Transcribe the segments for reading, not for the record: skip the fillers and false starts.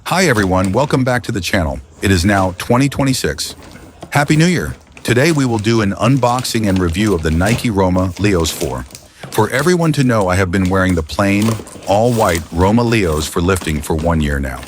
Hi everyone, welcome back to the channel. It is now 2026. Happy New Year! Today we will do an unboxing and review of the Nike Romaleos 4. For everyone to know, I have been wearing the plain, all-white Romaleos for lifting for 1 year now.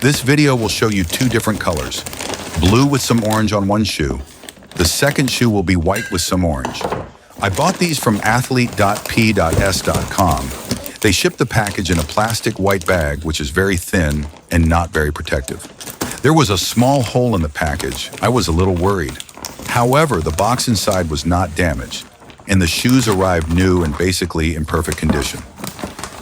This video will show you two different colors. Blue with some orange on one shoe. The second shoe will be white with some orange. I bought these from athlete.p.s.com. They ship the package in a plastic white bag, which is very thin and not very protective. There was a small hole in the package. I was a little worried. However, the box inside was not damaged, and the shoes arrived new and basically in perfect condition.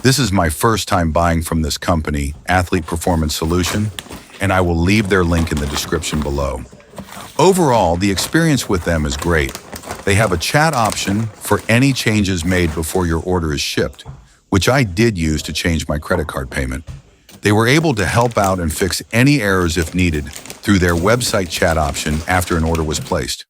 This is my first time buying from this company, Athlete Performance Solution, and I will leave their link in the description below. Overall, the experience with them is great. They have a chat option for any changes made before your order is shipped, which I did use to change my credit card payment. They were able to help out and fix any errors if needed through their website chat option after an order was placed.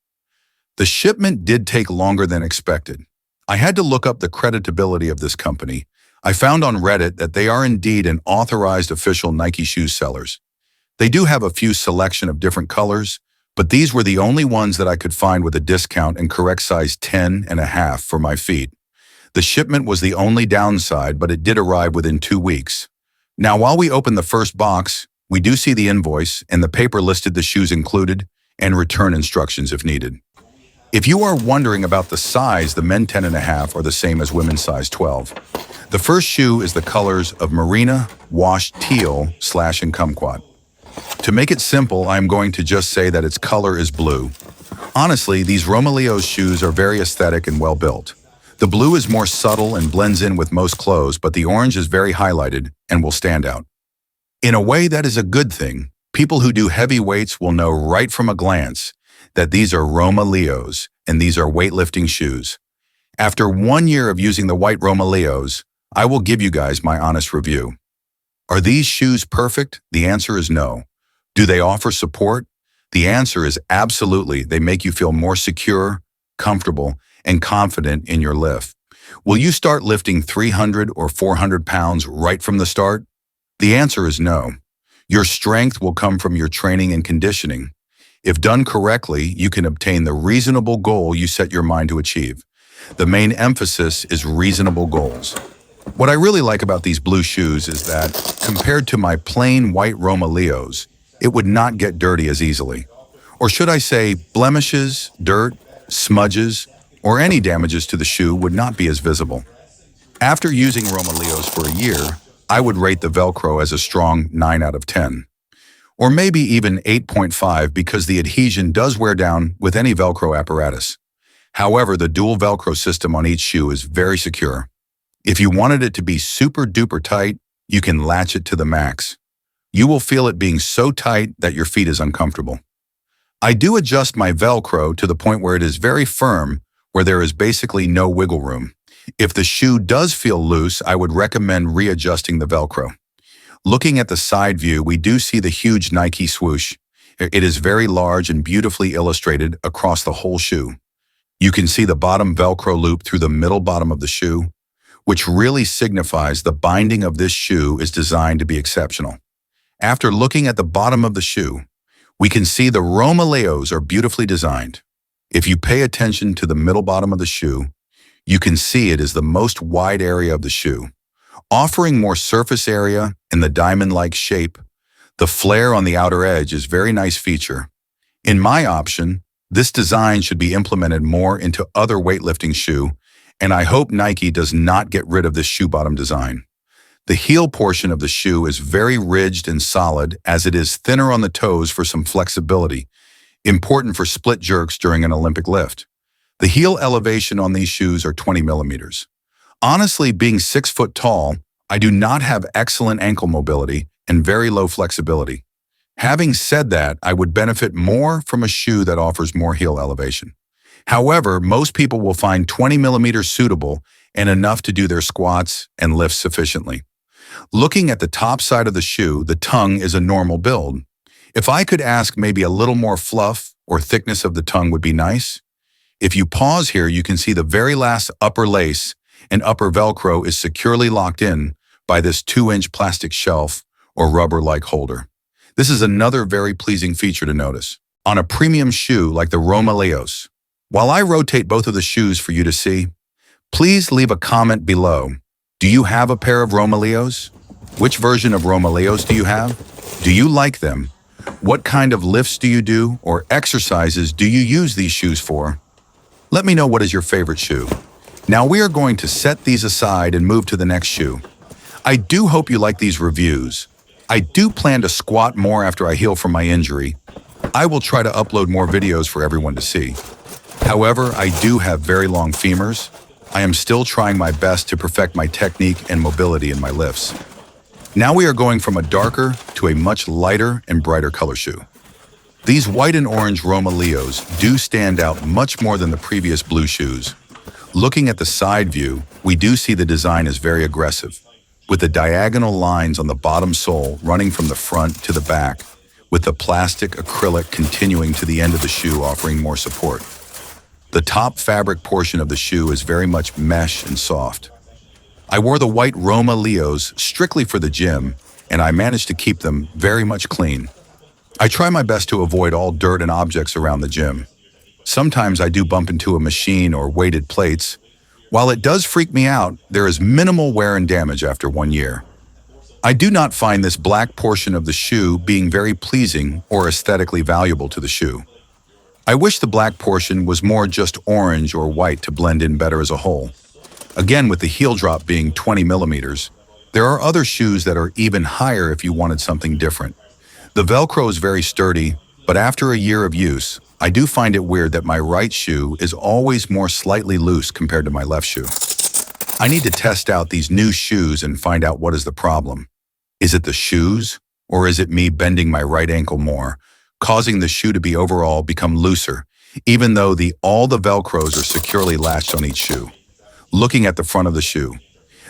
The shipment did take longer than expected. I had to look up the creditability of this company. I found on Reddit that they are indeed an authorized official Nike shoe sellers. They do have a few selection of different colors, but these were the only ones that I could find with a discount and correct size 10.5 for my feet. The shipment was the only downside, but it did arrive within 2 weeks. Now, while we open the first box, we do see the invoice, and the paper listed the shoes included and return instructions if needed. If you are wondering about the size, the men 10.5 are the same as women's size 12. The first shoe is the colors of Marina, Wash, Teal, / and Kumquat. To make it simple, I am going to just say that its color is blue. Honestly, these Romaleos shoes are very aesthetic and well built. The blue is more subtle and blends in with most clothes, but the orange is very highlighted and will stand out. In a way, that is a good thing. People who do heavy weights will know right from a glance that these are Romaleos and these are weightlifting shoes. After 1 year of using the white Romaleos, I will give you guys my honest review. Are these shoes perfect? The answer is no. Do they offer support? The answer is absolutely. They make you feel more secure, comfortable, and confident in your lift. Will you start lifting 300 or 400 pounds right from the start? The answer is no. Your strength will come from your training and conditioning. If done correctly, you can obtain the reasonable goal you set your mind to achieve. The main emphasis is reasonable goals. What I really like about these blue shoes is that, compared to my plain white Romaleos, it would not get dirty as easily. Or should I say, blemishes, dirt, smudges, or any damages to the shoe would not be as visible. After using Romaleos for a year, I would rate the Velcro as a strong 9 out of 10. Or maybe even 8.5 because the adhesion does wear down with any Velcro apparatus. However, the dual Velcro system on each shoe is very secure. If you wanted it to be super duper tight, you can latch it to the max. You will feel it being so tight that your feet is uncomfortable. I do adjust my Velcro to the point where it is very firm, where there is basically no wiggle room. If the shoe does feel loose, I would recommend readjusting the Velcro. Looking at the side view, we do see the huge Nike swoosh. It is very large and beautifully illustrated across the whole shoe. You can see the bottom Velcro loop through the middle bottom of the shoe, which really signifies the binding of this shoe is designed to be exceptional. After looking at the bottom of the shoe, we can see the Romaleos are beautifully designed. If you pay attention to the middle bottom of the shoe, you can see it is the most wide area of the shoe, offering more surface area in the diamond-like shape. The flare on the outer edge is a very nice feature. In my option, this design should be implemented more into other weightlifting shoe, and I hope Nike does not get rid of this shoe bottom design. The heel portion of the shoe is very ridged and solid, as it is thinner on the toes for some flexibility, important for split jerks during an Olympic lift. The heel elevation on these shoes are 20 millimeters. Honestly, being 6 foot tall, I do not have excellent ankle mobility and very low flexibility. Having said that, I would benefit more from a shoe that offers more heel elevation. However, most people will find 20 millimeters suitable and enough to do their squats and lifts sufficiently. Looking at the top side of the shoe, the tongue is a normal build. If I could ask, maybe a little more fluff or thickness of the tongue would be nice. If you pause here, you can see the very last upper lace and upper Velcro is securely locked in by this 2-inch plastic shelf or rubber-like holder. This is another very pleasing feature to notice on a premium shoe like the Romaleos. While I rotate both of the shoes for you to see, please leave a comment below. Do you have a pair of Romaleos? Which version of Romaleos do you have? Do you like them? What kind of lifts do you do or exercises do you use these shoes for? Let me know what is your favorite shoe. Now we are going to set these aside and move to the next shoe. I do hope you like these reviews. I do plan to squat more after I heal from my injury. I will try to upload more videos for everyone to see. However, I do have very long femurs. I am still trying my best to perfect my technique and mobility in my lifts. Now we are going from a darker to a much lighter and brighter color shoe. These white and orange Romaleos do stand out much more than the previous blue shoes. Looking at the side view, we do see the design is very aggressive, with the diagonal lines on the bottom sole running from the front to the back, with the plastic acrylic continuing to the end of the shoe offering more support. The top fabric portion of the shoe is very much mesh and soft. I wore the white Romaleos strictly for the gym, and I managed to keep them very much clean. I try my best to avoid all dirt and objects around the gym. Sometimes I do bump into a machine or weighted plates. While it does freak me out, there is minimal wear and damage after 1 year. I do not find this black portion of the shoe being very pleasing or aesthetically valuable to the shoe. I wish the black portion was more just orange or white to blend in better as a whole. Again, with the heel drop being 20 millimeters, there are other shoes that are even higher if you wanted something different. The Velcro is very sturdy, but after a year of use, I do find it weird that my right shoe is always more slightly loose compared to my left shoe. I need to test out these new shoes and find out what is the problem. Is it the shoes, or is it me bending my right ankle more, causing the shoe to be overall become looser, even though all the Velcros are securely latched on each shoe? Looking at the front of the shoe,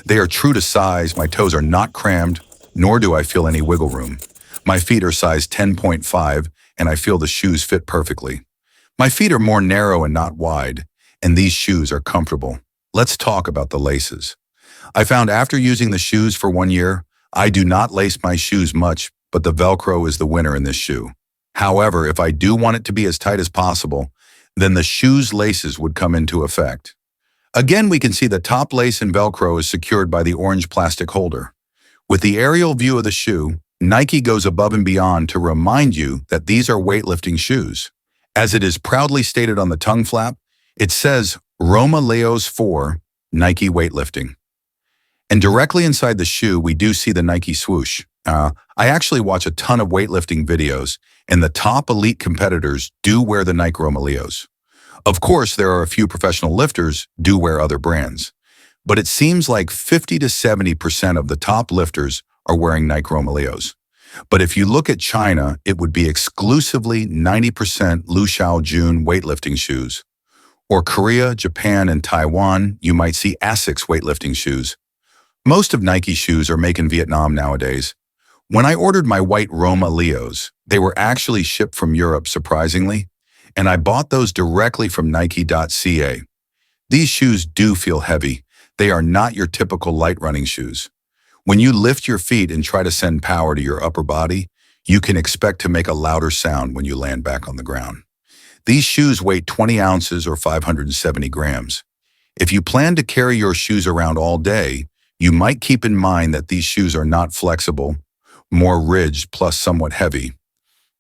they are true to size, my toes are not crammed, nor do I feel any wiggle room. My feet are size 10.5, and I feel the shoes fit perfectly. My feet are more narrow and not wide, and these shoes are comfortable. Let's talk about the laces. I found after using the shoes for 1 year, I do not lace my shoes much, but the Velcro is the winner in this shoe. However, if I do want it to be as tight as possible, then the shoe's laces would come into effect. Again, we can see the top lace and Velcro is secured by the orange plastic holder. With the aerial view of the shoe, Nike goes above and beyond to remind you that these are weightlifting shoes. As it is proudly stated on the tongue flap, it says Romaleos 4 Nike Weightlifting. And directly inside the shoe, we do see the Nike swoosh. I actually watch a ton of weightlifting videos, and the top elite competitors do wear the Nike Romaleos. Of course, there are a few professional lifters do wear other brands, but it seems like 50 to 70% of the top lifters are wearing Nike Romaleos. But if you look at China, it would be exclusively 90% Lu Shaojun weightlifting shoes. Or Korea, Japan, and Taiwan, you might see Asics weightlifting shoes. Most of Nike shoes are made in Vietnam nowadays. When I ordered my white Romaleos, they were actually shipped from Europe, surprisingly, and I bought those directly from Nike.ca. These shoes do feel heavy. They are not your typical light running shoes. When you lift your feet and try to send power to your upper body, you can expect to make a louder sound when you land back on the ground. These shoes weigh 20 ounces or 570 grams. If you plan to carry your shoes around all day, you might keep in mind that these shoes are not flexible, more ridged plus somewhat heavy.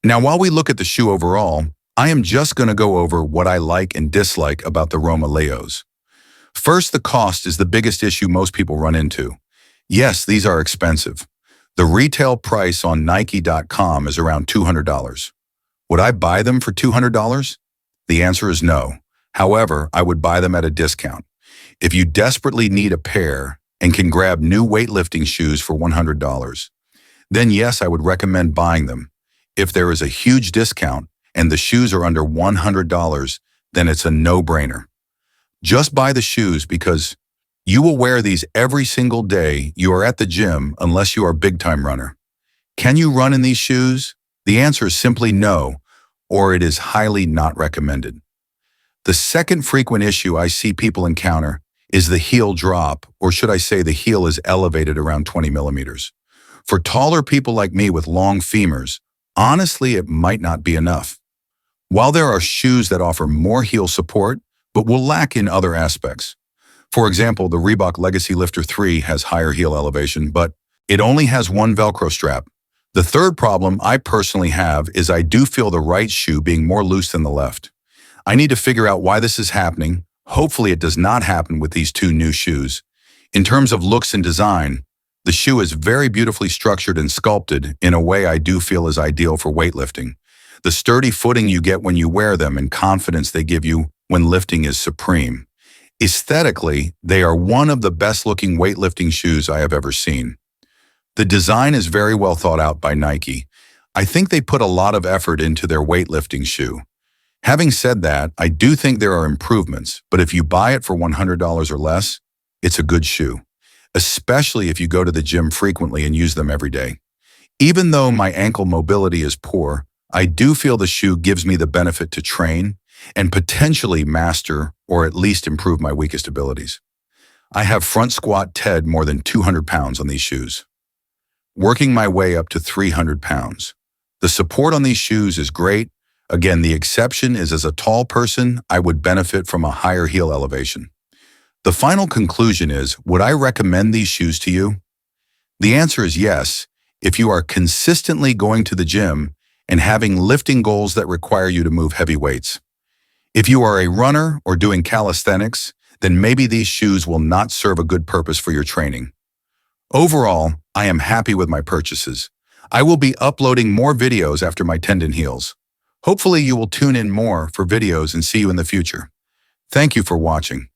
Now, while we look at the shoe overall, I am just going to go over what I like and dislike about the Romaleos. First, the cost is the biggest issue most people run into. Yes, these are expensive. The retail price on Nike.com is around $200. Would I buy them for $200? The answer is no. However, I would buy them at a discount. If you desperately need a pair and can grab new weightlifting shoes for $100, then yes, I would recommend buying them. If there is a huge discount and the shoes are under $100, then it's a no-brainer. Just buy the shoes because you will wear these every single day you are at the gym unless you are a big-time runner. Can you run in these shoes? The answer is simply no, or it is highly not recommended. The second frequent issue I see people encounter is the heel drop, or should I say the heel is elevated around 20 millimeters. For taller people like me with long femurs, honestly, it might not be enough. While there are shoes that offer more heel support, but will lack in other aspects. For example, the Reebok Legacy Lifter 3 has higher heel elevation, but it only has one Velcro strap. The third problem I personally have is I do feel the right shoe being more loose than the left. I need to figure out why this is happening. Hopefully it does not happen with these two new shoes. In terms of looks and design, the shoe is very beautifully structured and sculpted in a way I do feel is ideal for weightlifting. The sturdy footing you get when you wear them and confidence they give you when lifting is supreme. Aesthetically, they are one of the best-looking weightlifting shoes I have ever seen. The design is very well thought out by Nike. I think they put a lot of effort into their weightlifting shoe. Having said that, I do think there are improvements, but if you buy it for $100 or less, it's a good shoe, especially if you go to the gym frequently and use them every day. Even though my ankle mobility is poor, I do feel the shoe gives me the benefit to train and potentially master or at least improve my weakest abilities. I have front squat TED more than 200 pounds on these shoes, working my way up to 300 pounds. The support on these shoes is great. Again, the exception is as a tall person, I would benefit from a higher heel elevation. The final conclusion is, would I recommend these shoes to you? The answer is yes, if you are consistently going to the gym and having lifting goals that require you to move heavy weights. If you are a runner or doing calisthenics, then maybe these shoes will not serve a good purpose for your training. Overall, I am happy with my purchases. I will be uploading more videos after my tendon heals. Hopefully you will tune in more for videos and see you in the future. Thank you for watching.